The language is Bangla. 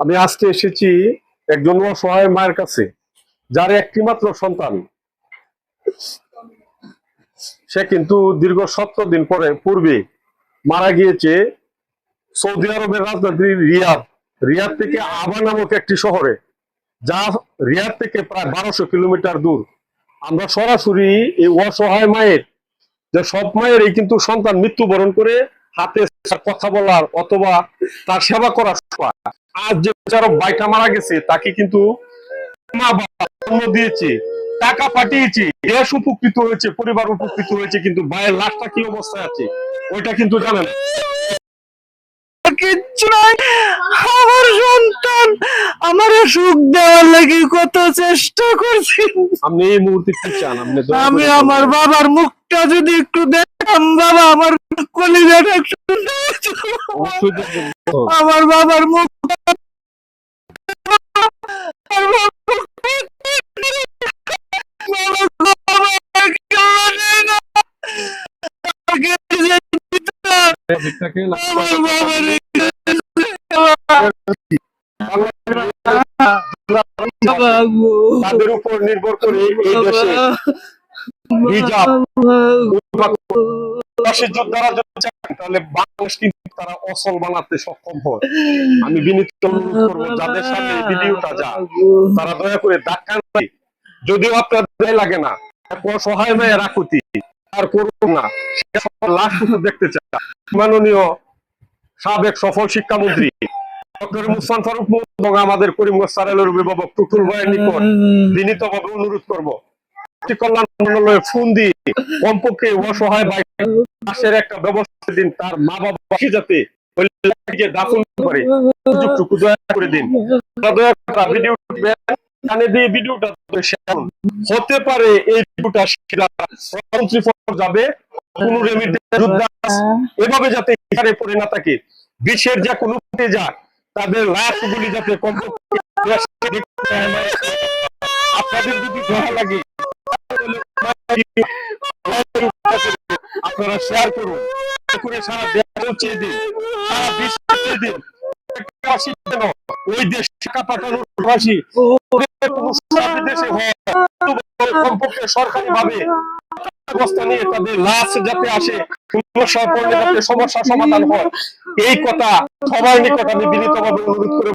আমি আজকে এসেছি একজন অসহায় মায়ের কাছে, যার একটি মাত্র সন্তান। সে কিন্তু দীর্ঘ 17 দিন পূর্বে মারা গিয়েছে সৌদি আরবের রাজধানী রিয়াদ থেকে আবা নামক একটি শহরে, যা রিয়াদ থেকে প্রায় 1200 কিলোমিটার দূর। আমরা সরাসরি এই অসহায় মায়ের, যে সব মায়েরই কিন্তু সন্তান মৃত্যুবরণ করে হাতে কথা বলার অথবা তার সেবা করার, আজ যে বিচারক ভাইটা মারা গেছে তাকে কিন্তু মা বাবা জন্ম দিয়েছে, টাকা পাঠিয়েছে, দেশ উপকৃত হয়েছে, পরিবার উপকৃত হয়েছে, কিন্তু ভাইয়ের লাশটা কি অবস্থায় আছে ওইটা কিন্তু জানেন। কিচ্ছু নাই। আমার সন্তান আমার সুখ দেওয়ার লাগি কত চেষ্টা করছি। আপনি এই মুহূর্তে কি চান? আমি আমার বাবার মুখটা যদি একটু দেখতাম, বাবা আমার কলিজাটা আমার বাবার মুখ তাদের উপর নির্ভর করে এই দেশে রিজার্ভ যোদ্ধারা যদি চান তাহলে বাংলাদেশ কিন্তু তারা অসল বানাতে সক্ষম হয়। আমি বিনীত অনুরোধ করবো যাদের সাথে ভিডিওটা যা, তারা দয়া করে ধাক্কা নাই, যদিও আপনার দয়া লাগে না, সহায় মায়ের আকুতি আর করুন না, লাশ দেখতে চান। মাননীয় সাবেক সফল শিক্ষামন্ত্রী ডক্টর মুসমান ফারুক এবং আমাদের করিমগঞ্জ সারেলের অভিভাবক টুটুল ভাইয়ের নিকট বিনীতভাবে অনুরোধ করবো, কল্যাণ মন্ত্রণালয়ে ফোন দিয়ে কমপক্ষে অসহায় ভাইয়ের একটা ব্যবস্থা দিন, তার মা বাবা যাতে দাফন করে সুযোগটুকু দয়া করে দিন। দয়া করে ভিডিও কানে দিয়ে ভিডিওটা হতে পারে এই ভিডিওটা যাবে কোন এভাবে যাতে এখানে পড়ে না থাকে, বিশ্বের যে কোনো যাক তাদের লাশগুলি যাতে কমপক্ষে আপনাদের যদি দয়া লাগে আপনারা শেয়ার করুন, করে সারা দেশ পৌঁছে দিন, সারা বিশ্ব পৌঁছে দিন। ওই দেশ টাকা পাঠানোর প্রবাসী দেশে হয় কমপক্ষে সরকারি ভাবে ব্যবস্থা নিয়ে তাদের লাশ যাতে আসে, সমস্যা সমাধান হয়, এই কথা সবার নিকট আমি বিনীতভাবে অনুরোধ করে